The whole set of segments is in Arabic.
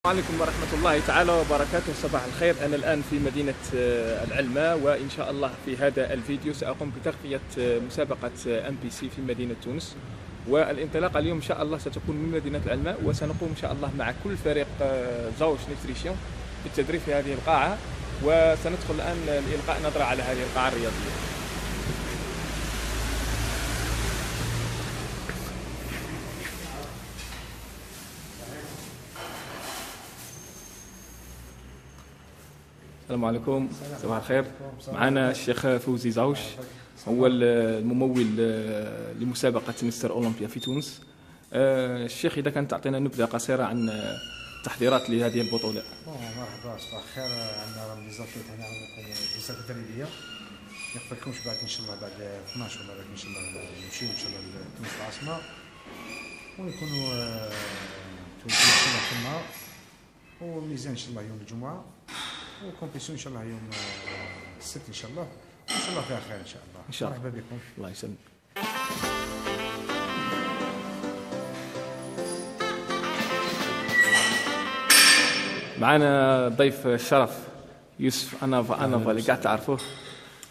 عليكم ورحمة الله تعالى وبركاته. صباح الخير. أنا الآن في مدينة العلمة، وإن شاء الله في هذا الفيديو سأقوم بتغطية مسابقة MPC في مدينة تونس. والانطلاقة اليوم إن شاء الله ستكون من مدينة العلمة، وسنقوم إن شاء الله مع كل فريق زوج نيوتريسيون بالتدريب في هذه القاعة، وسندخل الآن لإلقاء نظرة على هذه القاعة الرياضية. السلام عليكم. صباح الخير. معنا الشيخ فوزي زوش، هو الممول لمسابقة مستر أولمبيا في تونس. الشيخ، إذا كانت تعطينا نبذة قصيرة عن التحضيرات لهذه البطولة. مرحبا، صباح الخير. عندنا ليزاتليت هنا، ليزات تدريبية. ما نخفيكمش بعد ان شاء الله بعد 12 بعد ان شاء الله نمشيو ان شاء الله لتونس العاصمة، ونكونوا تونس تما، وميزان ان شاء الله يوم الجمعة، وكومبيسيون ان شاء الله يوم السبت ان شاء الله، وان شاء الله فيها خير ان شاء الله. ان شاء الله. مرحبا بكم. الله يسلمك. معنا ضيف الشرف يوسف أنافا اللي قاعد تعرفوه.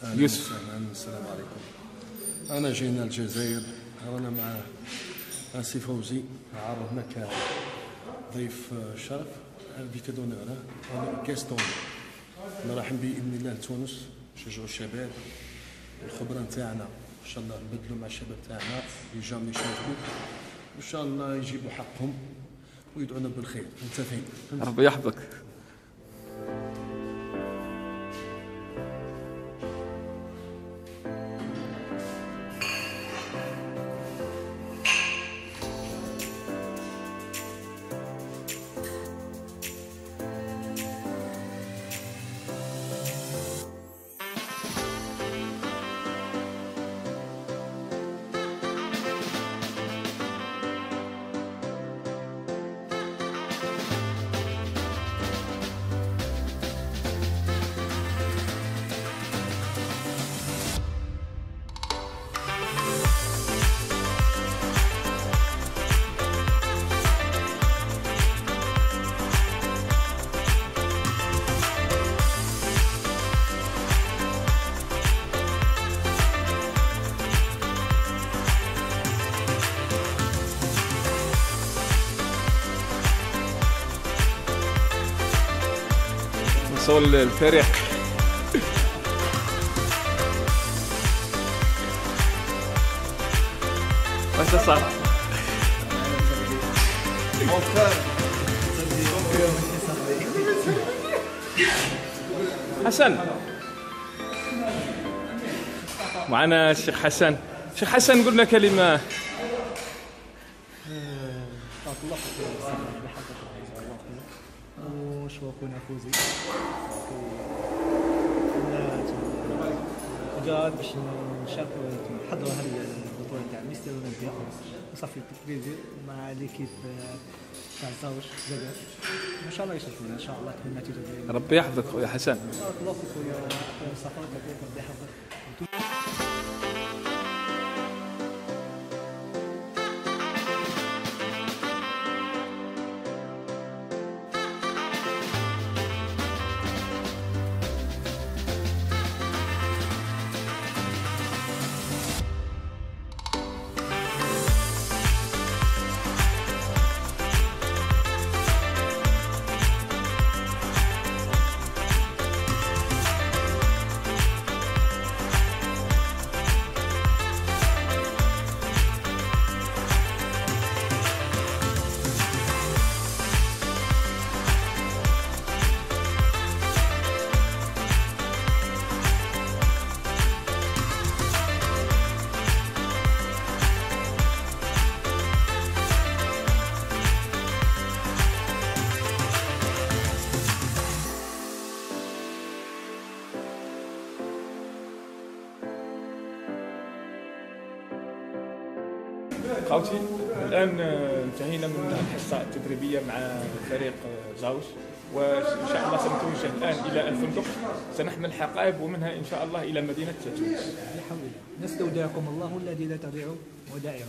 يوسف، السلام عليكم. أنا جينا الجزائر، رانا مع سي فوزي عرضنا كضيف شرف، انفيتي دونور، كاستون. رايحين بإذن الله لتونس نشجعوا الشباب، والخبرة نتاعنا إن شاء الله نبدلوا مع الشباب تاعنا اللي جاهم يشاركوا، وإن شاء الله يجيبوا حقهم ويدعونا بالخير. متفقين؟ ربي يحفظك. وصول الفريق. واش صار؟ حسن، معنا الشيخ حسن. شيخ حسن، قلنا كلمة. ونشوى خونا فوزي جاد باش نشاركوا نحضروا هذه البطوله تاع مستر اولمبيا وصافي بليزير مع ليكيب تاع الزوج زاد، ان شاء الله يشرفونا ان شاء الله تكون النتيجه ديالنا. ربي يحفظك خويا حسن. بارك الله فيك خويا مصطفى، ربي يحفظك. خوتي، الآن انتهينا من الحصة التدريبية مع فريق زاوش، وإن شاء الله سنتوجه الآن إلى الفندق، سنحمل حقائب ومنها إن شاء الله إلى مدينة تونس. الحمد لله، نستودعكم الله الذي لا تضيع ودائعه.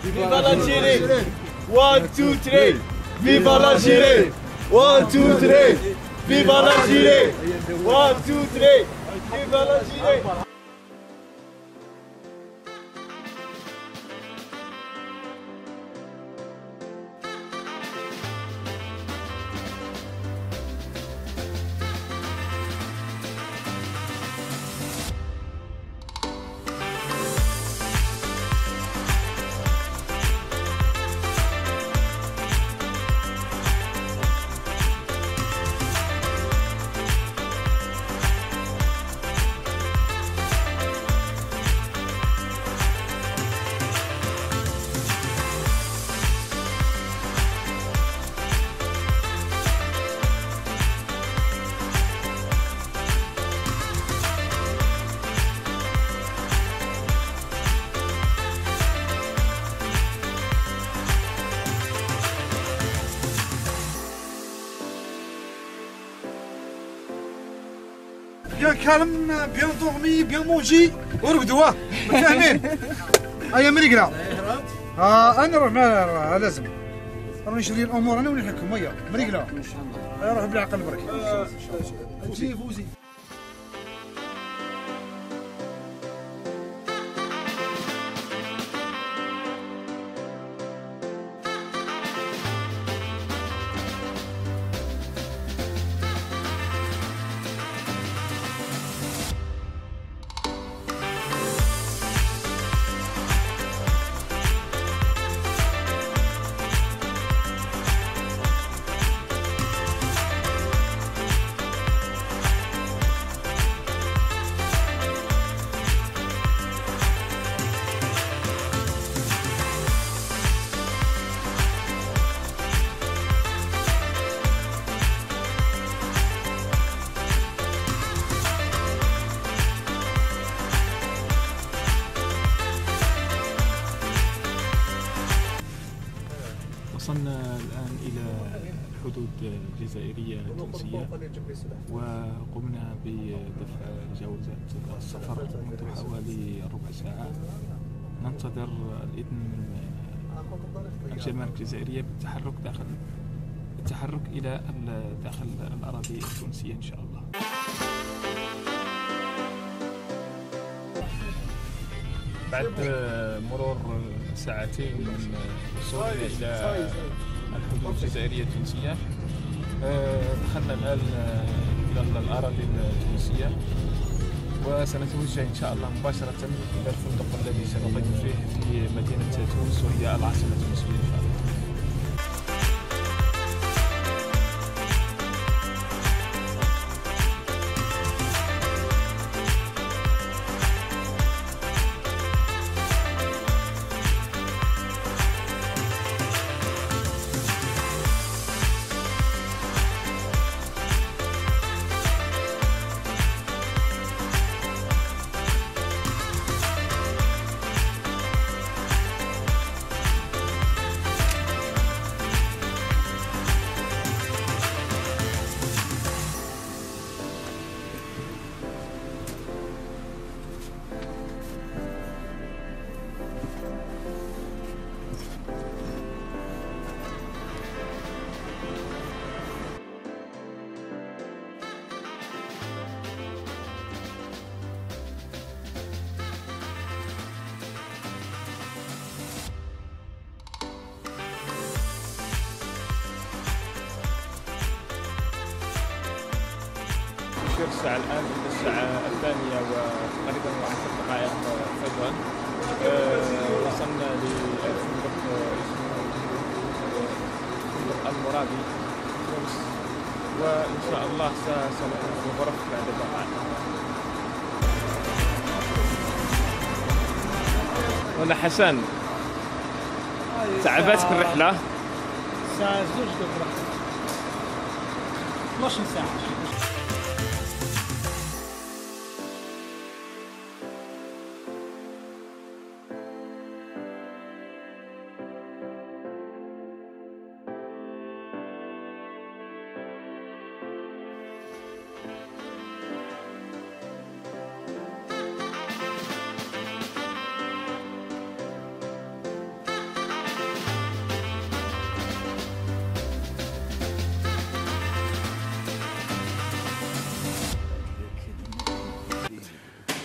Viva l'Algérie! 1, 2, 3! Viva l'Algérie! 1, 2, 3! Viva l'Algérie! 1, 2, 3! Viva l'Algérie! Bien calme, bien dormi, bien mangé ورقدوا فاهمين؟ هيا من يقرا؟ انا نروح مع لازم راني نشري الامور انا ونحكم هيا من يقرا؟ ان شاء الله روح بالعقل برك فوزي فوزي وصلنا الآن إلى الحدود الجزائرية التونسية وقمنا بدفع جوازات السفر منذ حوالي ربع ساعة. ننتظر الإذن من الجمارك الجزائرية بالتحرك إلى داخل الأراضي التونسية إن شاء الله. بعد مرور ساعتين من وصولنا إلى الحدود الجزائرية التونسية دخلنا الآن إلى الأراضي التونسية وسنتوجه إن شاء الله مباشرة إلى الفندق الذي سنقيم فيه في مدينة تونس وهي العاصمة التونسية إن شاء الله. الساعة الآن الساعة 2:00 وتقريبا 10 دقائق فجرا. وصلنا للفندق اسمه فندق المرابي تونس وإن شاء الله سنكون في الغرف بعد دقائق. هنا حسن، تعبتك الرحلة؟ ساعة زوج دقائق 12 ساعة.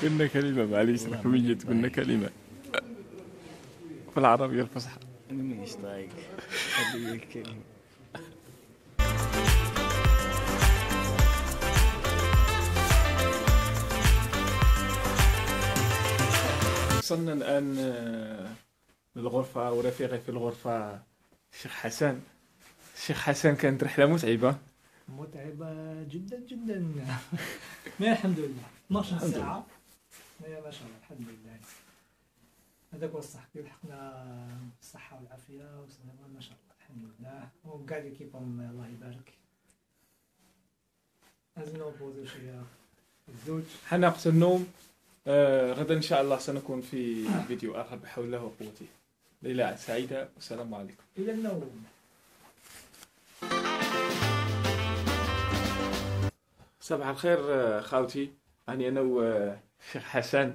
قلنا كلمة معليش رقمية، قلنا كلمة في العربية الفصحى. أنا مانيش طايق هذه الكلمة. وصلنا الآن للغرفة ورفيقي في الغرفة الشيخ حسن. الشيخ حسن كانت رحلة متعبة. متعبة جدا جدا. ما الحمد لله 12 ساعة. ما شاء الله الحمد لله. هذاك هو الصح، لحقنا بالصحة والعافية والسلامة ما شاء الله الحمد لله. وكاع ليكيبهم الله يبارك. لازم نوبوزو شوية الزوج. حان وقت النوم. غدا إن شاء الله سنكون في فيديو آخر بحول الله وقوته. ليلة سعيدة والسلام عليكم. إلى النوم. صباح الخير خاوتي، يعني أنا والشيخ حسن.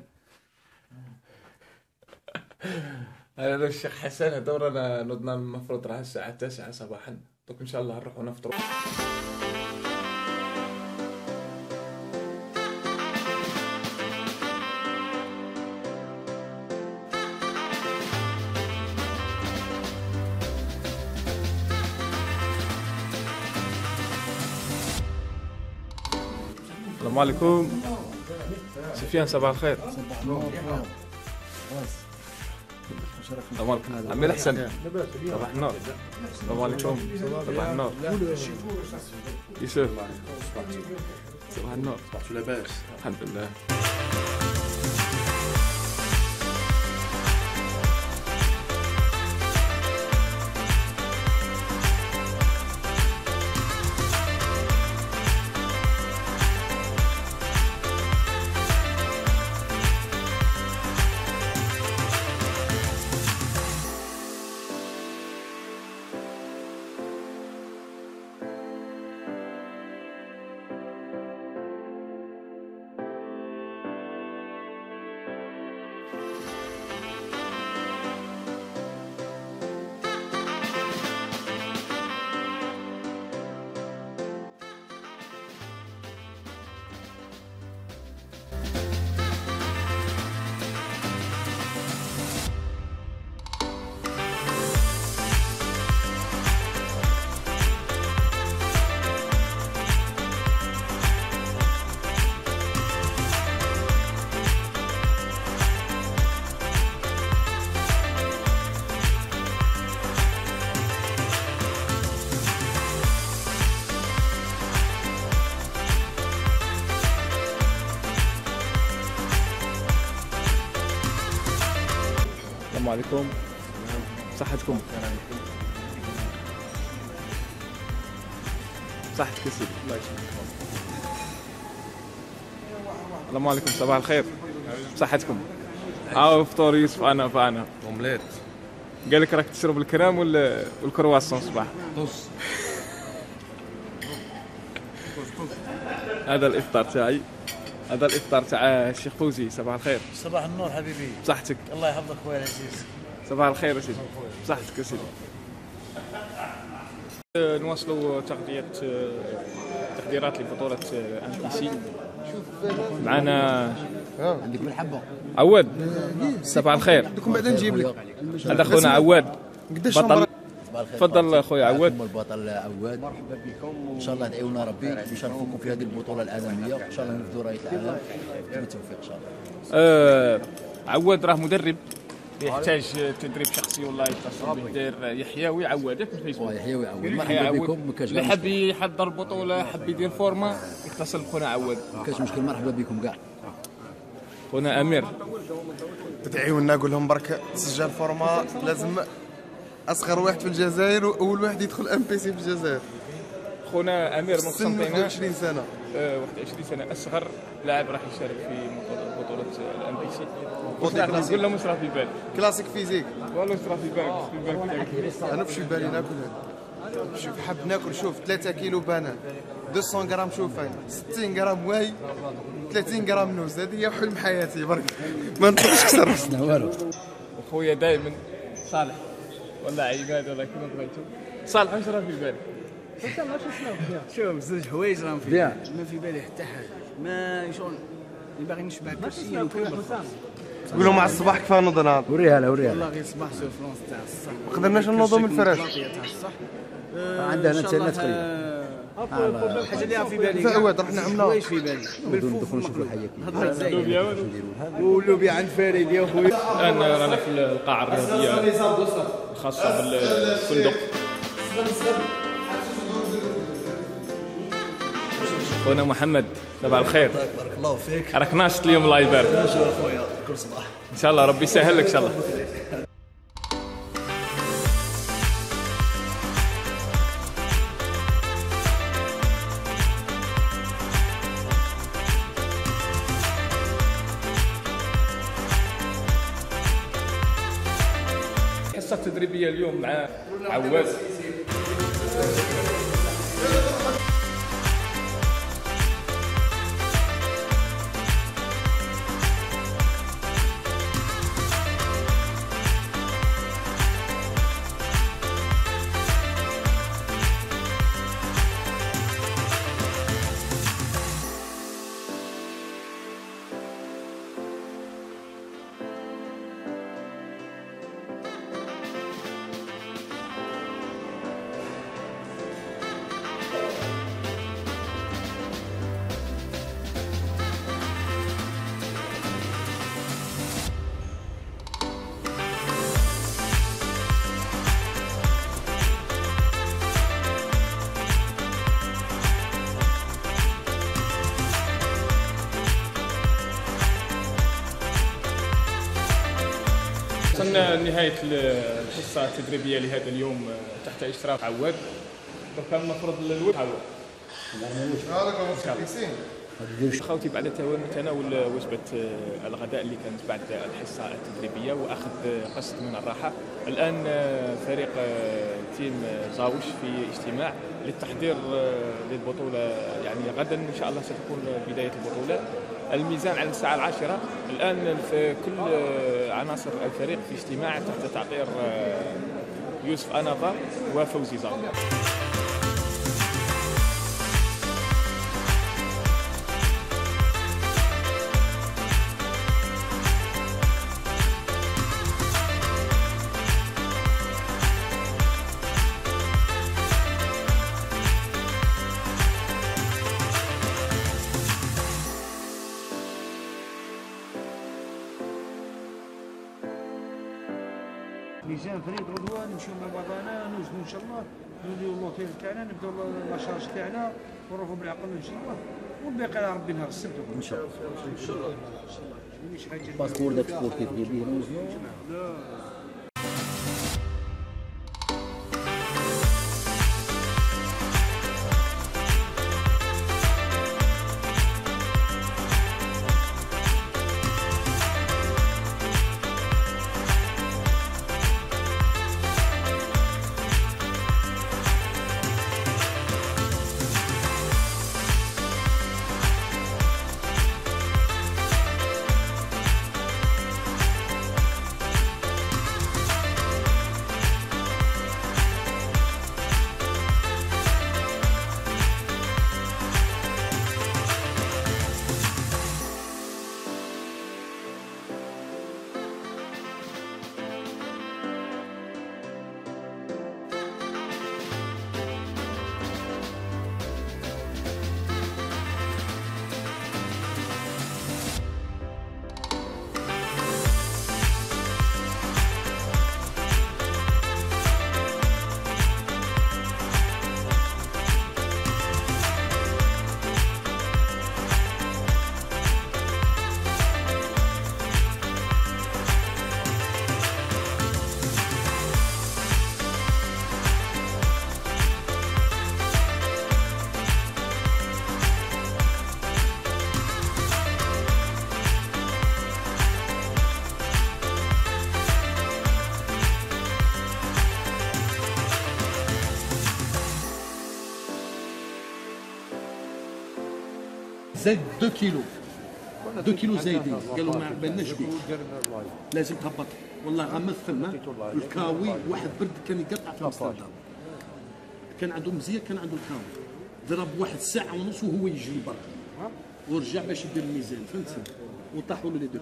أنا والشيخ حسن دورنا نضنا المفروض راه الساعة 9 صباحا، دوك إن شاء الله نروحو نفطرو. السلام عليكم سفيان، صباح الخير. السلام عليكم عمي الحسن، صباح النور. السلام عليكم، صباح النور. يوسف، صباح النور. صباح لاباس؟ الحمد لله. السلام عليكم، صحتكم؟ صحتك يا سيدي، الله يسلمك. السلام عليكم، صباح الخير، صحتكم؟ فطور يوسف. انا اومليت. قال لك راك تشرب الكرام والكرواسون صباح. طز. هذا الافطار تاعي، هذا الافطار تاع الشيخ فوزي. صباح الخير. صباح النور حبيبي. صحتك؟ الله يحفظك خويا العزيز. صباح الخير يا سيدي، صحتك يا سيدي. نواصلوا تحضيرات لبطولة MPC. معنا عندك بالحبه عواد. صباح الخير. دوكم بعدا نجيب لك هذا خونا عواد بطل. تفضل خويا عواد. البطل عواد، مرحبا بكم. ان شاء الله ادعيونا ربي يشرفوكم في هذه البطوله العالميه، ان شاء الله نفذوا رايه العالم بالتوفيق ان شاء الله. عواد راه مدرب يحتاج تدريب شخصي والله يتصل بالدير يحيى ويعودك في الفيسبوك. يحيى ويعود، مرحبا بكم. ما كاش اللي حاب يحضر بطوله حاب يدير فورما يتصل بخونا عواد. ما كاش مشكل، مرحبا بكم كاع. خونا امير تدعيونا قول لهم برك تسجل فورما، لازم اصغر واحد في الجزائر واول واحد يدخل ام بي سي في الجزائر. خونا امير من سن قسنطينه 20 سنه. 21 سنه، اصغر لاعب راح يشارك في بطوله الام بي سي. قول لهم واش راه في بالك؟ كلاسيك فيزيك. والله واش راه في بالك؟ انا في بالي ناكل شوف حاب ناكل، شوف 3 كيلو بانان، 200 غرام شوفان، 60 غرام واي، 30 غرام نوز. هذه هي حلم حياتي برك، ما نطلبش اكثر. لا والو. خويا دائما صالح والله عباد والله كما بغيتو. صالح واش راه في بالك؟ شوف زوج حوايج راهم في بالي، ما في بالي حتى حاجه، ما شغل اللي باغي نشبع كلشي وكامل. قول لهم مع الصباح كيف نوض نهار. وريها لا وريها. والله غير صباح سو فرونس تاع الصح، ما قدرناش نوضوا من الفراش. تاع الصح. عندنا تسنى تقريبا. الحاجه اللي في بالي فعواد راح نعملوها. حوايج في بالي بالفوف نشوفوا المقلوب، الحياه واللوبيا عند فريد يا خويا. الان رانا في القاعه الرياضيه الخاصه بالفندق. خونا محمد صباح الخير. بارك الله فيك. راك ناشط اليوم الله يبارك. نشوف خويا كل صباح ان شاء الله ربي يسهل لك ان شاء الله. الحصه التدريبيه اليوم مع عواد. وصلنا لنهاية الحصة التدريبية لهذا اليوم تحت إشراف عواد. وكان المفروض الود عواد. خوتي بعد تناول وجبة الغداء اللي كانت بعد الحصة التدريبية وأخذ قسط من الراحة. الآن فريق تيم زاوش في اجتماع للتحضير للبطولة، يعني غدا إن شاء الله ستكون بداية البطولة. الميزان على الساعة 10. الآن في كل عناصر الفريق في اجتماع تحت تعطير يوسف أنظر وفوزي زاوش. ميزان فريد غدوه نمشيو مع بعضنا نوزنوا ان شاء الله، نوليو اللوطيل تاعنا، نبداو لاشارج تاعنا ونروحوا بالعقل ان شاء الله، والباقي على ربي نهار السبت ان شاء الله. ان شاء الله ماشي حاجه باسبور داك سبورتيف ديال بيه نوزنو. زاد 2 كيلو 2 كيلو زايدين، قالوا ما بالناش بيه لازم تهبط. والله غمض فما الكاوي واحد برد كان يقطع في امستردام، كان عنده مزيه، كان عنده الكاوي، ضرب واحد ساعه ونص وهو يجري برا ورجع باش يدير الميزان، فهمت؟ وطاحوا له لي دوك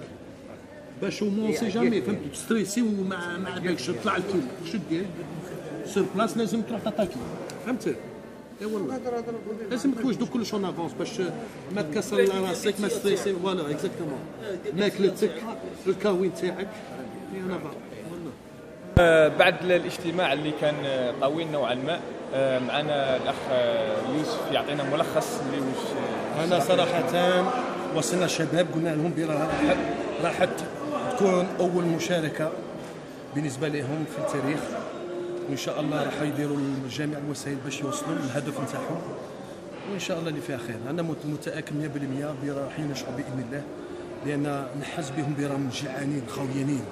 باش هو سي جامي، فهمت؟ ستريسي وما بالكش طلع الكيلو، شو دير؟ سور بلاص لازم تروح تاتاكي، فهمت؟ اي والله لازم توجدوا كلش اون افونس باش ما تكسر راسك، ما ستريسي. فوالا اكزاكتومون، ماكلتك الكاوي تاعك انا والله. بعد الاجتماع اللي كان طويل نوعا ما، معنا الاخ يوسف يعطينا ملخص اللي وش. انا صراحه وصلنا الشباب قلنا لهم راح تكون اول مشاركه بالنسبه لهم في التاريخ، وان شاء الله راح يديروا جميع الوسائل باش يوصلوا للهدف نتاعهم، وان شاء الله اللي فيها خير. انا متاكد 100% راح ينجحوا باذن الله، لان نحس بهم براهم جعانين خويانين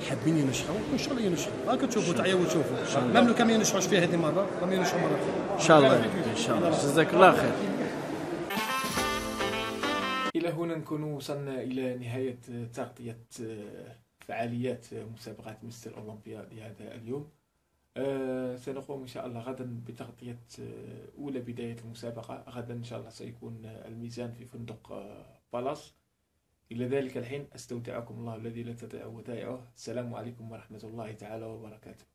حابين ينجحوا، وان شاء الله ينجحوا. هاكا تشوفوا تعيوا وتشوفوا، ميم لو كان ما ينجحوش فيها هذه المره راهم ينجحوا مره اخرى ان شاء الله ان شاء الله. جزاك الله خير. إلى هنا نكون وصلنا إلى نهاية تغطية فعاليات مسابقات مستر أولمبيا لهذا اليوم. سنقوم إن شاء الله غدا بتغطية أولى بداية المسابقة. غدا إن شاء الله سيكون الميزان في فندق بالاس. إلى ذلك الحين أستودعكم الله الذي لا تضيع ودائعه. السلام عليكم ورحمة الله تعالى وبركاته.